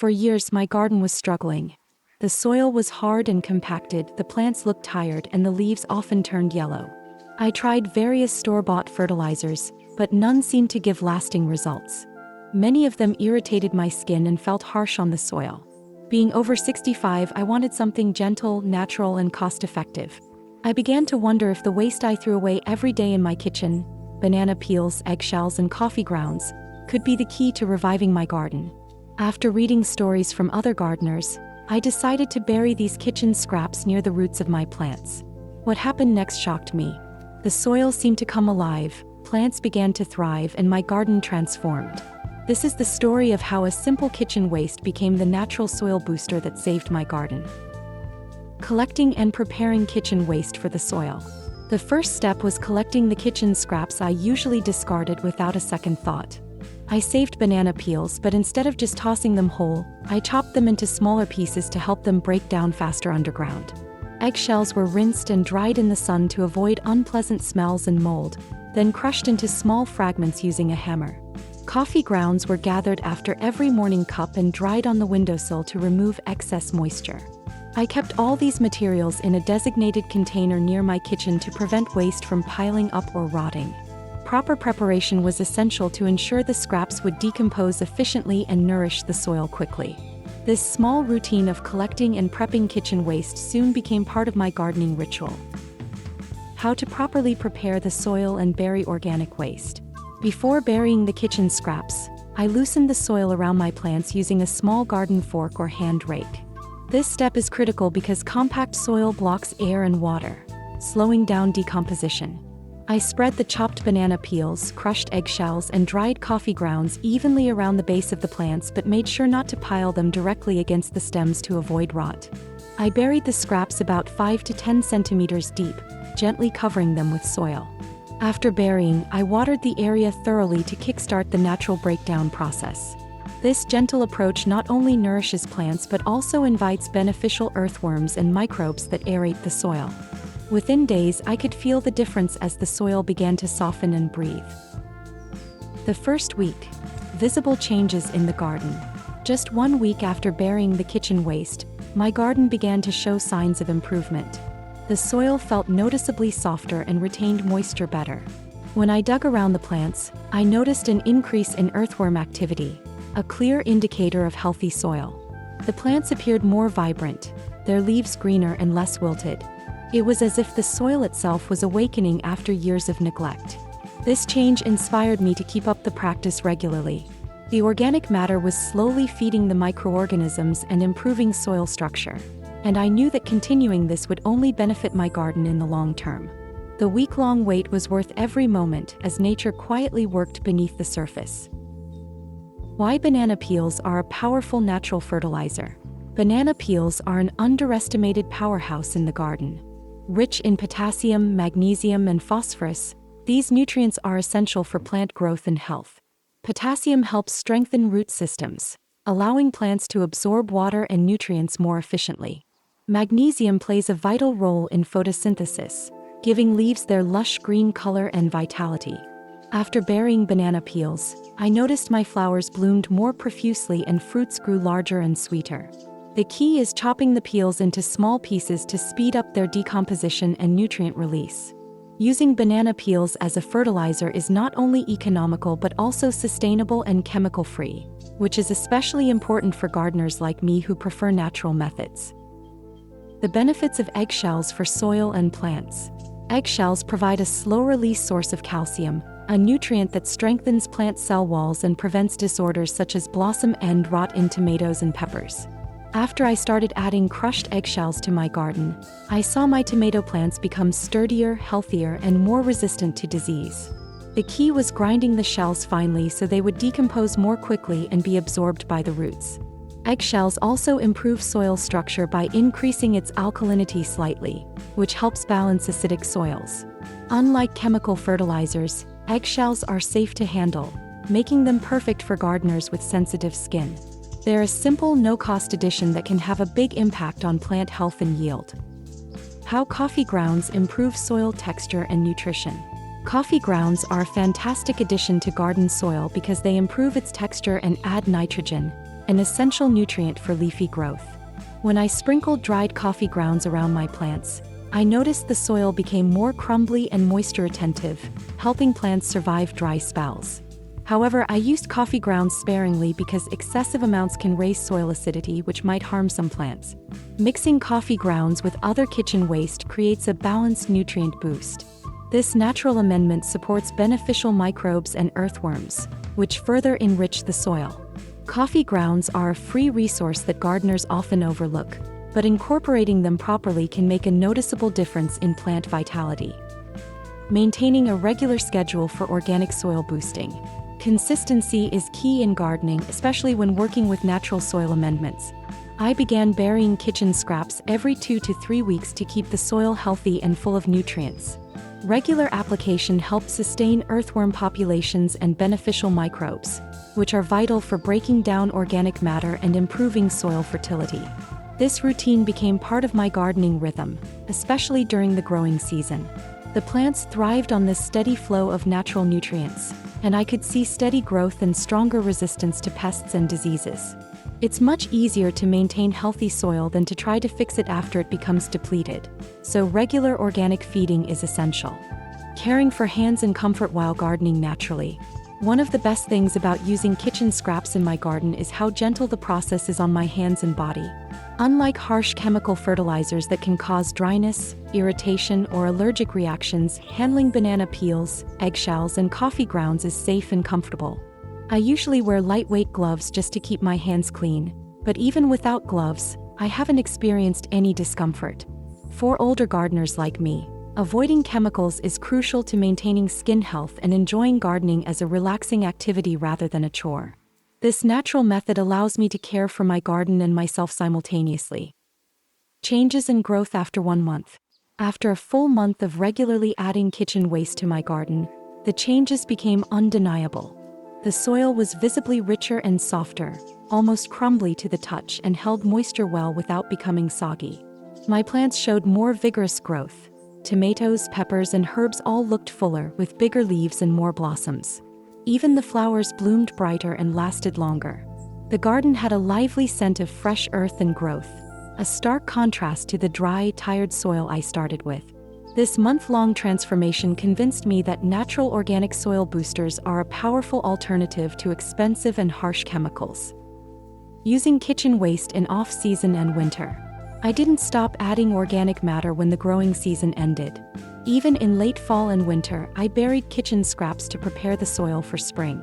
For years, my garden was struggling. The soil was hard and compacted, the plants looked tired, and the leaves often turned yellow. I tried various store-bought fertilizers, but none seemed to give lasting results. Many of them irritated my skin and felt harsh on the soil. Being over 65, I wanted something gentle, natural, and cost-effective. I began to wonder if the waste I threw away every day in my kitchen, banana peels, eggshells, and coffee grounds, could be the key to reviving my garden. After reading stories from other gardeners, I decided to bury these kitchen scraps near the roots of my plants. What happened next shocked me. The soil seemed to come alive, plants began to thrive, and my garden transformed. This is the story of how a simple kitchen waste became the natural soil booster that saved my garden. Collecting and preparing kitchen waste for the soil. The first step was collecting the kitchen scraps I usually discarded without a second thought. I saved banana peels, but instead of just tossing them whole, I chopped them into smaller pieces to help them break down faster underground. Eggshells were rinsed and dried in the sun to avoid unpleasant smells and mold, then crushed into small fragments using a hammer. Coffee grounds were gathered after every morning cup and dried on the windowsill to remove excess moisture. I kept all these materials in a designated container near my kitchen to prevent waste from piling up or rotting. Proper preparation was essential to ensure the scraps would decompose efficiently and nourish the soil quickly. This small routine of collecting and prepping kitchen waste soon became part of my gardening ritual. How to properly prepare the soil and bury organic waste. Before burying the kitchen scraps, I loosened the soil around my plants using a small garden fork or hand rake. This step is critical because compact soil blocks air and water, slowing down decomposition. I spread the chopped banana peels, crushed eggshells, and dried coffee grounds evenly around the base of the plants, but made sure not to pile them directly against the stems to avoid rot. I buried the scraps about 5 to 10 centimeters deep, gently covering them with soil. After burying, I watered the area thoroughly to kickstart the natural breakdown process. This gentle approach not only nourishes plants but also invites beneficial earthworms and microbes that aerate the soil. Within days, I could feel the difference as the soil began to soften and breathe. The first week, visible changes in the garden. Just 1 week after burying the kitchen waste, my garden began to show signs of improvement. The soil felt noticeably softer and retained moisture better. When I dug around the plants, I noticed an increase in earthworm activity, a clear indicator of healthy soil. The plants appeared more vibrant, their leaves greener and less wilted. It was as if the soil itself was awakening after years of neglect. This change inspired me to keep up the practice regularly. The organic matter was slowly feeding the microorganisms and improving soil structure, and I knew that continuing this would only benefit my garden in the long term. The week-long wait was worth every moment as nature quietly worked beneath the surface. Why banana peels are a powerful natural fertilizer. Banana peels are an underestimated powerhouse in the garden. Rich in potassium, magnesium, and phosphorus, these nutrients are essential for plant growth and health. Potassium helps strengthen root systems, allowing plants to absorb water and nutrients more efficiently. Magnesium plays a vital role in photosynthesis, giving leaves their lush green color and vitality. After burying banana peels, I noticed my flowers bloomed more profusely and fruits grew larger and sweeter. The key is chopping the peels into small pieces to speed up their decomposition and nutrient release. Using banana peels as a fertilizer is not only economical but also sustainable and chemical-free, which is especially important for gardeners like me who prefer natural methods. The benefits of eggshells for soil and plants. Eggshells provide a slow-release source of calcium, a nutrient that strengthens plant cell walls and prevents disorders such as blossom end rot in tomatoes and peppers. After I started adding crushed eggshells to my garden, I saw my tomato plants become sturdier, healthier, and more resistant to disease. The key was grinding the shells finely so they would decompose more quickly and be absorbed by the roots. Eggshells also improve soil structure by increasing its alkalinity slightly, which helps balance acidic soils. Unlike chemical fertilizers, eggshells are safe to handle, making them perfect for gardeners with sensitive skin. They're a simple, no-cost addition that can have a big impact on plant health and yield. How coffee grounds improve soil texture and nutrition. Coffee grounds are a fantastic addition to garden soil because they improve its texture and add nitrogen, an essential nutrient for leafy growth. When I sprinkled dried coffee grounds around my plants, I noticed the soil became more crumbly and moisture-retentive, helping plants survive dry spells. However, I used coffee grounds sparingly because excessive amounts can raise soil acidity, which might harm some plants. Mixing coffee grounds with other kitchen waste creates a balanced nutrient boost. This natural amendment supports beneficial microbes and earthworms, which further enrich the soil. Coffee grounds are a free resource that gardeners often overlook, but incorporating them properly can make a noticeable difference in plant vitality. Maintaining a regular schedule for organic soil boosting. Consistency is key in gardening, especially when working with natural soil amendments. I began burying kitchen scraps every 2 to 3 weeks to keep the soil healthy and full of nutrients. Regular application helps sustain earthworm populations and beneficial microbes, which are vital for breaking down organic matter and improving soil fertility. This routine became part of my gardening rhythm, especially during the growing season. The plants thrived on this steady flow of natural nutrients, and I could see steady growth and stronger resistance to pests and diseases. It's much easier to maintain healthy soil than to try to fix it after it becomes depleted, so regular organic feeding is essential. Caring for hands and comfort while gardening naturally. One of the best things about using kitchen scraps in my garden is how gentle the process is on my hands and body. Unlike harsh chemical fertilizers that can cause dryness, irritation, or allergic reactions, handling banana peels, eggshells, and coffee grounds is safe and comfortable. I usually wear lightweight gloves just to keep my hands clean, but even without gloves, I haven't experienced any discomfort. For older gardeners like me, avoiding chemicals is crucial to maintaining skin health and enjoying gardening as a relaxing activity rather than a chore. This natural method allows me to care for my garden and myself simultaneously. Changes in growth after 1 month. After a full month of regularly adding kitchen waste to my garden, the changes became undeniable. The soil was visibly richer and softer, almost crumbly to the touch, and held moisture well without becoming soggy. My plants showed more vigorous growth. Tomatoes, peppers, and herbs all looked fuller, with bigger leaves and more blossoms. Even the flowers bloomed brighter and lasted longer. The garden had a lively scent of fresh earth and growth, a stark contrast to the dry, tired soil I started with. This month-long transformation convinced me that natural organic soil boosters are a powerful alternative to expensive and harsh chemicals. Using kitchen waste in off-season and winter. I didn't stop adding organic matter when the growing season ended. Even in late fall and winter, I buried kitchen scraps to prepare the soil for spring.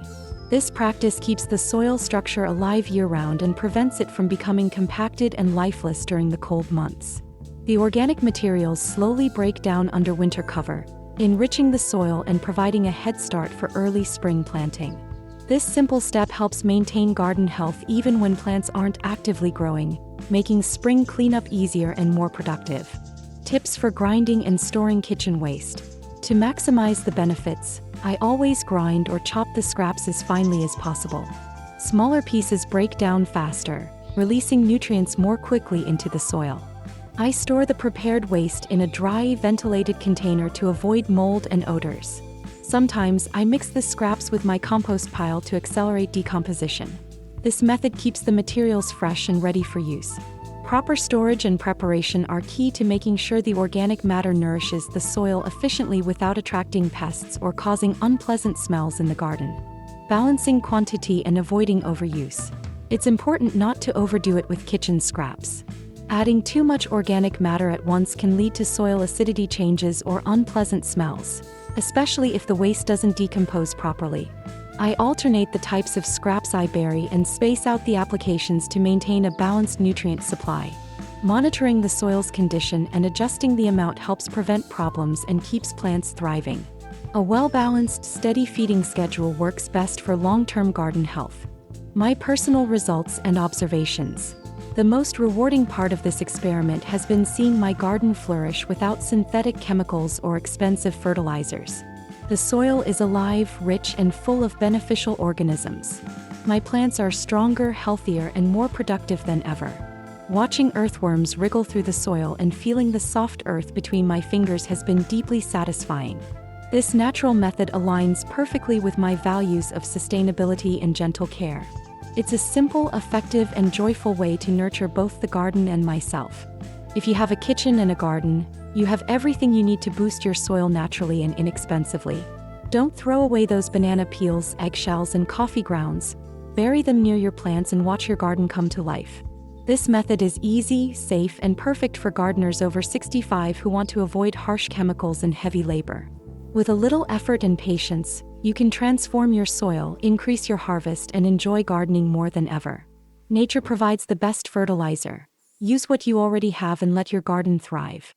This practice keeps the soil structure alive year-round and prevents it from becoming compacted and lifeless during the cold months. The organic materials slowly break down under winter cover, enriching the soil and providing a head start for early spring planting. This simple step helps maintain garden health even when plants aren't actively growing, making spring cleanup easier and more productive. Tips for grinding and storing kitchen waste. To maximize the benefits, I always grind or chop the scraps as finely as possible. Smaller pieces break down faster, releasing nutrients more quickly into the soil. I store the prepared waste in a dry, ventilated container to avoid mold and odors. Sometimes I mix the scraps with my compost pile to accelerate decomposition. This method keeps the materials fresh and ready for use. Proper storage and preparation are key to making sure the organic matter nourishes the soil efficiently without attracting pests or causing unpleasant smells in the garden. Balancing quantity and avoiding overuse. It's important not to overdo it with kitchen scraps. Adding too much organic matter at once can lead to soil acidity changes or unpleasant smells, especially if the waste doesn't decompose properly. I alternate the types of scraps I bury and space out the applications to maintain a balanced nutrient supply. Monitoring the soil's condition and adjusting the amount helps prevent problems and keeps plants thriving. A well-balanced, steady feeding schedule works best for long-term garden health. My personal results and observations. The most rewarding part of this experiment has been seeing my garden flourish without synthetic chemicals or expensive fertilizers. The soil is alive, rich, and full of beneficial organisms. My plants are stronger, healthier, and more productive than ever. Watching earthworms wriggle through the soil and feeling the soft earth between my fingers has been deeply satisfying. This natural method aligns perfectly with my values of sustainability and gentle care. It's a simple, effective, and joyful way to nurture both the garden and myself. If you have a kitchen and a garden, you have everything you need to boost your soil naturally and inexpensively. Don't throw away those banana peels, eggshells, and coffee grounds. Bury them near your plants and watch your garden come to life. This method is easy, safe, and perfect for gardeners over 65 who want to avoid harsh chemicals and heavy labor. With a little effort and patience, you can transform your soil, increase your harvest, and enjoy gardening more than ever. Nature provides the best fertilizer. Use what you already have and let your garden thrive.